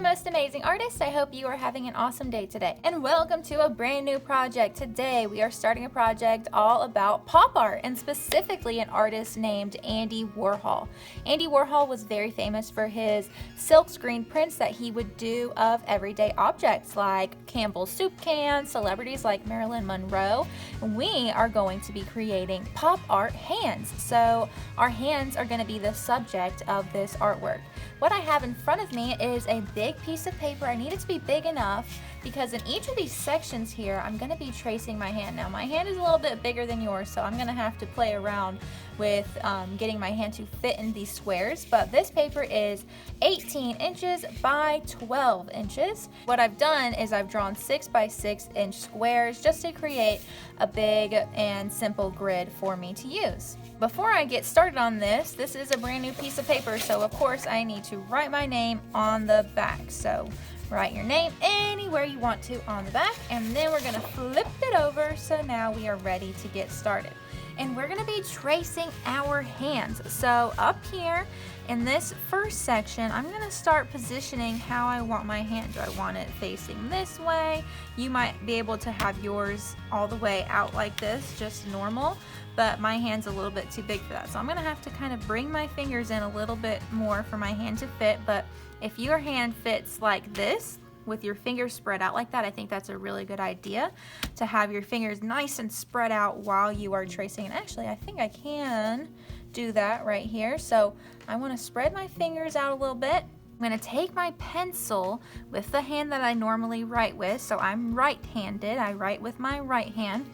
most amazing artist. I hope you are having an awesome day today. And welcome to a brand new project. Today we are starting a project all about pop art, and specifically an artist named Andy Warhol. Andy Warhol was very famous for his silkscreen prints that he would do of everyday objects like Campbell's soup cans, celebrities like Marilyn Monroe. We are going to be creating pop art hands. So our hands are going to be the subject of this artwork. What I have in front of me is a big piece of paper. I need it to be big enough because in each of these sections here, I'm going to be tracing my hand. Now, my hand is a little bit bigger than yours, so I'm going to have to play around with getting my hand to fit in these squares. But this paper is 18 inches by 12 inches. What I've done is I've drawn 6 by 6 inch squares just to create a big and simple grid for me to use. Before I get started on this is a brand new piece of paper, so of course I need to write my name on the back. So write your name anywhere you want to on the back, and then we're gonna flip it over. So now we are ready to get started. And we're gonna be tracing our hands. So up here in this first section, I'm gonna start positioning how I want my hand. Do I want it facing this way? You might be able to have yours all the way out like this, just normal, but my hand's a little bit too big for that. So I'm gonna have to kind of bring my fingers in a little bit more for my hand to fit. But if your hand fits like this, with your fingers spread out like that, I think that's a really good idea, to have your fingers nice and spread out while you are tracing. And actually, I think I can do that right here. So I want to spread my fingers out a little bit. I'm going to take my pencil with the hand that I normally write with. So I'm right-handed. I write with my right hand.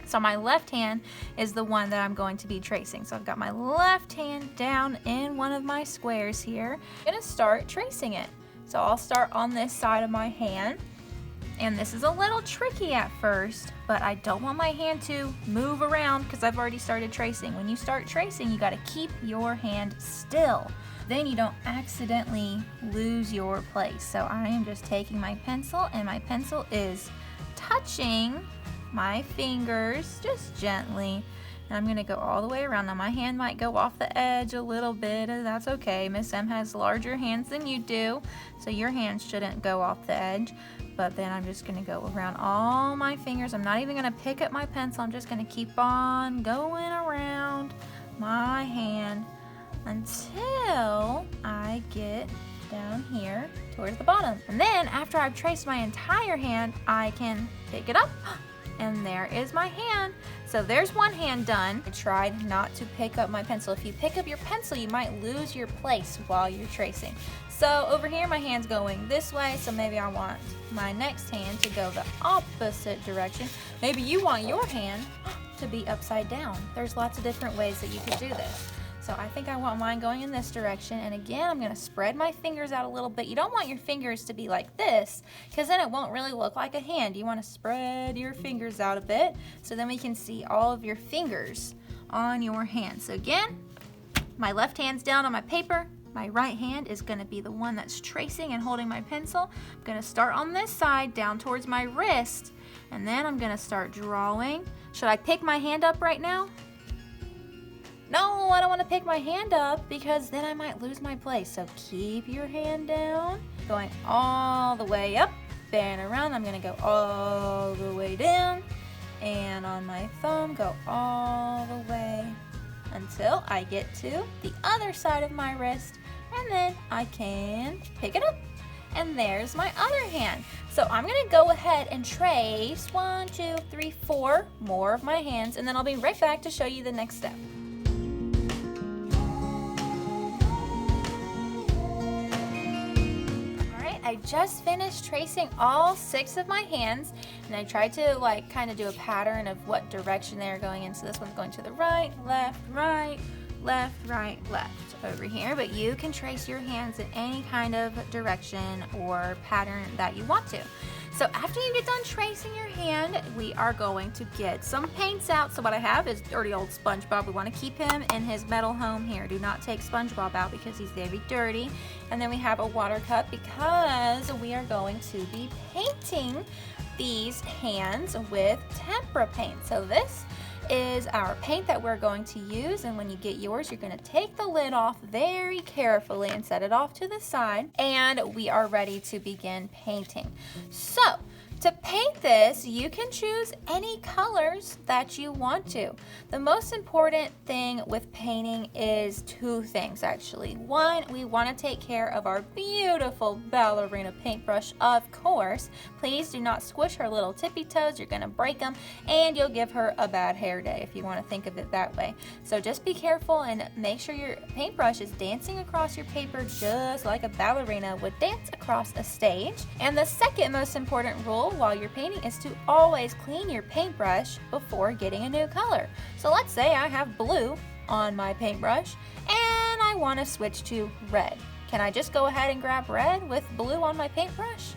So my left hand is the one that I'm going to be tracing. So I've got my left hand down in one of my squares here. I'm going to start tracing it. So I'll start on this side of my hand, and this is a little tricky at first, but I don't want my hand to move around because I've already started tracing. When you start tracing, you got to keep your hand still. Then you don't accidentally lose your place. So I am just taking my pencil, and my pencil is touching my fingers just gently. And I'm gonna go all the way around. Now my hand might go off the edge a little bit, and that's okay. Miss M has larger hands than you do, so your hands shouldn't go off the edge. But then I'm just gonna go around all my fingers. I'm not even gonna pick up my pencil. I'm just gonna keep on going around my hand until I get down here towards the bottom. And then after I've traced my entire hand, I can pick it up. And there is my hand. So there's one hand done. I tried not to pick up my pencil. If you pick up your pencil, you might lose your place while you're tracing. So over here, my hand's going this way, so maybe I want my next hand to go the opposite direction. Maybe you want your hand to be upside down. There's lots of different ways that you could do this. So I think I want mine going in this direction, and again, I'm gonna spread my fingers out a little bit. You don't want your fingers to be like this, because then it won't really look like a hand. You wanna spread your fingers out a bit, so then we can see all of your fingers on your hand. So again, my left hand's down on my paper. My right hand is gonna be the one that's tracing and holding my pencil. I'm gonna start on this side, down towards my wrist, and then I'm gonna start drawing. Should I pick my hand up right now? No, I don't want to pick my hand up because then I might lose my place. So keep your hand down, going all the way up and around. I'm going to go all the way down, and on my thumb go all the way until I get to the other side of my wrist, and then I can pick it up. And there's my other hand. So I'm going to go ahead and trace 1, 2, 3, 4 more of my hands, and then I'll be right back to show you the next step. I just finished tracing all 6 of my hands, and I tried to kind of do a pattern of what direction they're going in. So this one's going to the right, left, right, left, right, left over here. But you can trace your hands in any kind of direction or pattern that you want to. So after you get done tracing your hand, we are going to get some paints out. So what I have is dirty old SpongeBob. We want to keep him in his metal home here. Do not take SpongeBob out because he's very dirty. And then we have a water cup because we are going to be painting these hands with tempera paint. So this is our paint that we're going to use, and when you get yours, you're going to take the lid off very carefully and set it off to the side, and we are ready to begin painting. So, to paint this, you can choose any colors that you want to. The most important thing with painting is two things, actually. One, we want to take care of our beautiful ballerina paintbrush, of course. Please do not squish her little tippy toes. You're going to break them, and you'll give her a bad hair day if you want to think of it that way. So just be careful and make sure your paintbrush is dancing across your paper just like a ballerina would dance across a stage. And the second most important rule while you're painting is to always clean your paintbrush before getting a new color. So let's say I have blue on my paintbrush and I want to switch to red. Can I just go ahead and grab red with blue on my paintbrush?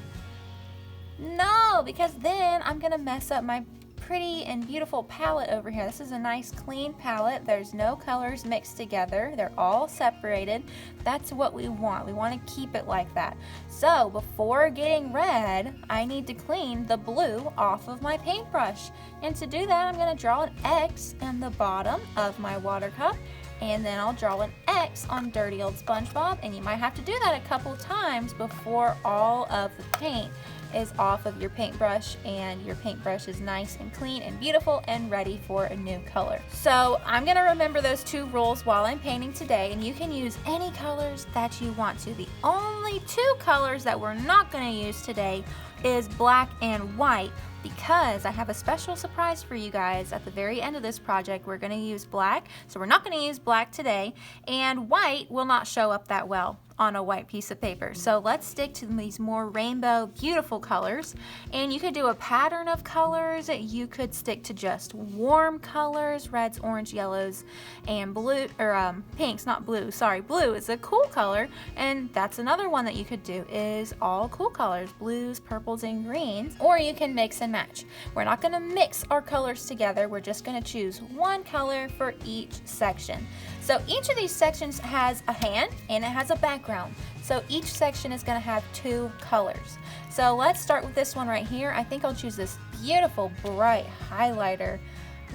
No, because then I'm gonna mess up my pretty and beautiful palette over here. This is a nice clean palette. There's no colors mixed together. They're all separated. That's what we want. We want to keep it like that. So before getting red, I need to clean the blue off of my paintbrush. And to do that, I'm going to draw an X in the bottom of my water cup. And then I'll draw an X on Dirty Old SpongeBob. And you might have to do that a couple times before all of the paint is off of your paintbrush and your paintbrush is nice and clean and beautiful and ready for a new color. So I'm gonna remember those two rules while I'm painting today, and you can use any colors that you want to. The only two colors that we're not gonna use today is black and white, because I have a special surprise for you guys. At the very end of this project, we're gonna use black, so we're not gonna use black today, and white will not show up that well on a white piece of paper. So let's stick to these more rainbow, beautiful colors. And you could do a pattern of colors. You could stick to just warm colors, reds, orange, yellows, and blue, or pinks, not blue, sorry. Blue is a cool color, and that's another one that you could do, is all cool colors, blues, purples, and greens. Or you can mix and match. We're not gonna mix our colors together. We're just gonna choose one color for each section. So each of these sections has a hand and it has a background. So each section is going to have two colors. So let's start with this one right here. I think I'll choose this beautiful bright highlighter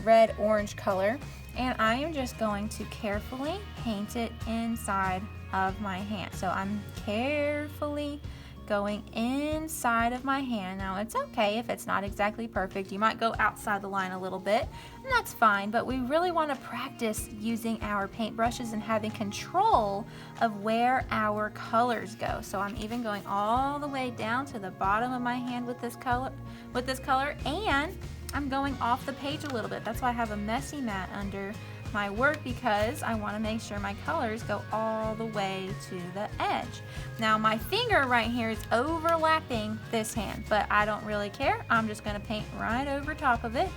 red orange color, and I am just going to carefully paint it inside of my hand. So I'm carefully going inside of my hand. Now it's okay if it's not exactly perfect. You might go outside the line a little bit, and that's fine, but we really want to practice using our paintbrushes and having control of where our colors go. So I'm even going all the way down to the bottom of my hand with this color, and I'm going off the page a little bit. That's why I have a messy mat under my work, because I want to make sure my colors go all the way to the edge. Now my finger right here is overlapping this hand, but I don't really care. I'm just going to paint right over top of it,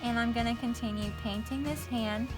and I'm going to continue painting this hand,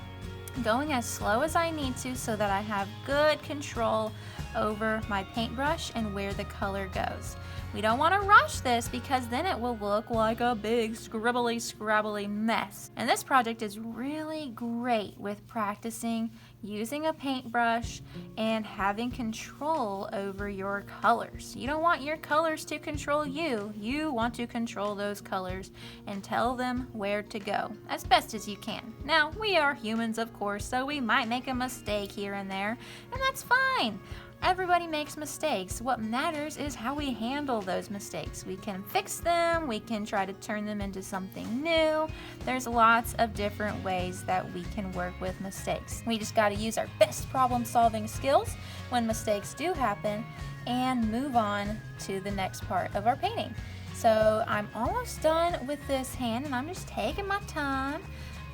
going as slow as I need to so that I have good control over my paintbrush and where the color goes. We don't want to rush this, because then it will look like a big scribbly scrabbly mess. And this project is really great with practicing using a paintbrush and having control over your colors. You don't want your colors to control you. You want to control those colors and tell them where to go as best as you can. Now, we are humans, of course, so we might make a mistake here and there, and that's fine. Everybody makes mistakes. What matters is how we handle those mistakes. We can fix them, we can try to turn them into something new. There's lots of different ways that we can work with mistakes. We just got to use our best problem-solving skills when mistakes do happen and move on to the next part of our painting. So I'm almost done with this hand, and I'm just taking my time,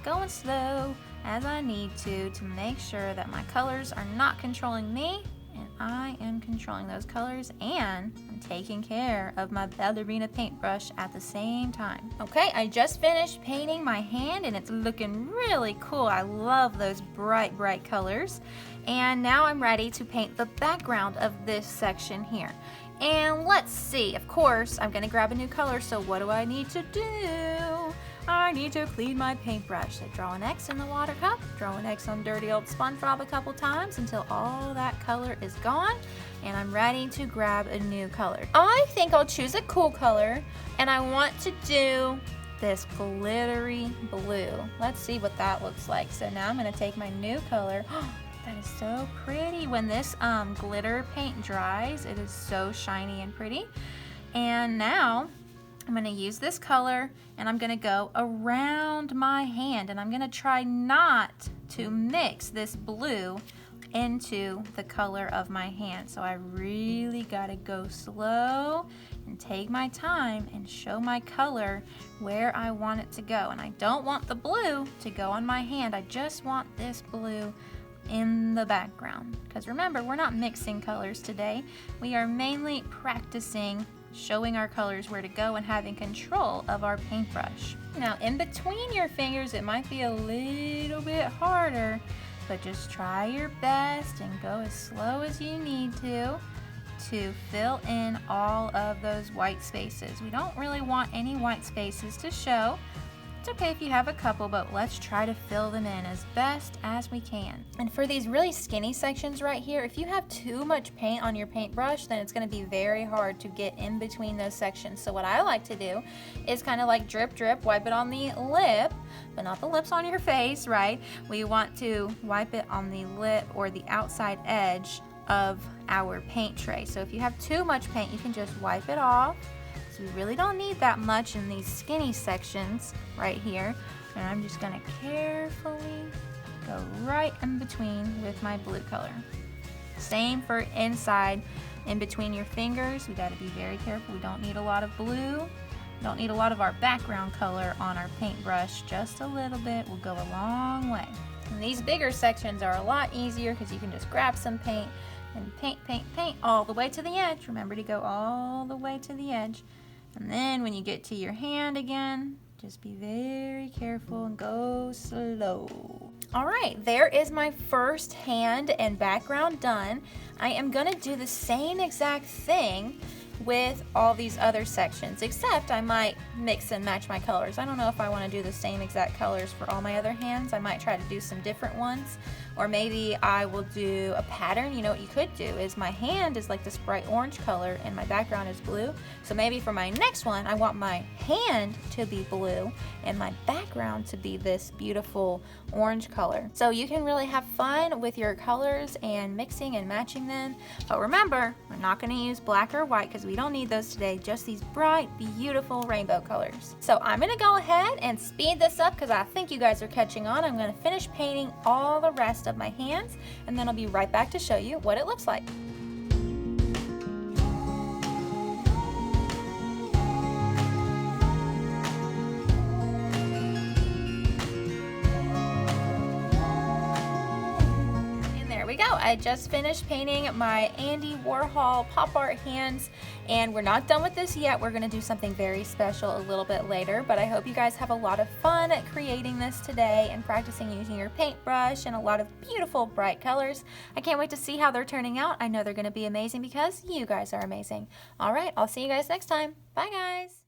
going slow as I need to make sure that my colors are not controlling me, and I am controlling those colors, and I'm taking care of my ballerina paintbrush at the same time. Okay, I just finished painting my hand, and it's looking really cool. I love those bright, bright colors. And now I'm ready to paint the background of this section here. And let's see, of course, I'm gonna grab a new color, so what do I need to do? I need to clean my paintbrush. So draw an X in the water cup, draw an X on Dirty Old SpongeBob a couple times until all that color is gone, and I'm ready to grab a new color. I think I'll choose a cool color, and I want to do this glittery blue. Let's see what that looks like. So now I'm going to take my new color. That is so pretty. When this glitter paint dries, it is so shiny and pretty. And now I'm going to use this color and I'm going to go around my hand, and I'm going to try not to mix this blue into the color of my hand. So I really got to go slow and take my time and show my color where I want it to go. And I don't want the blue to go on my hand. I just want this blue in the background. Because remember, we're not mixing colors today. We are mainly practicing showing our colors where to go and having control of our paintbrush. Now, in between your fingers, it might be a little bit harder, but just try your best and go as slow as you need to fill in all of those white spaces. We don't really want any white spaces to show. It's okay if you have a couple, but let's try to fill them in as best as we can. And for these really skinny sections right here, if you have too much paint on your paintbrush, then it's going to be very hard to get in between those sections. So what I like to do is kind of like drip drip, wipe it on the lip, but not the lips on your face, right? We want to wipe it on the lip or the outside edge of our paint tray. So if you have too much paint, you can just wipe it off. So we really don't need that much in these skinny sections right here. And I'm just gonna carefully go right in between with my blue color. Same for inside, in between your fingers. We gotta be very careful. We don't need a lot of blue. We don't need a lot of our background color on our paintbrush. Just a little bit will go a long way. And these bigger sections are a lot easier because you can just grab some paint and paint, paint, paint all the way to the edge. Remember to go all the way to the edge. And then when you get to your hand again, just be very careful and go slow. All right, there is my first hand and background done. I am gonna do the same exact thing with all these other sections, except I might mix and match my colors. I don't know if I want to do the same exact colors for all my other hands. I might try to do some different ones, or maybe I will do a pattern. You know what you could do is my hand is like this bright orange color and my background is blue. So maybe for my next one, I want my hand to be blue and my background to be this beautiful orange color. So you can really have fun with your colors and mixing and matching them. But remember, we're not going to use black or white because we don't need those today, just these bright, beautiful rainbow colors. So I'm going to go ahead and speed this up because I think you guys are catching on. I'm going to finish painting all the rest of my hands, and then I'll be right back to show you what it looks like. I just finished painting my Andy Warhol pop art hands, and we're not done with this yet. We're going to do something very special a little bit later, but I hope you guys have a lot of fun creating this today and practicing using your paintbrush and a lot of beautiful bright colors. I can't wait to see how they're turning out. I know they're going to be amazing because you guys are amazing. All right, I'll see you guys next time. Bye guys.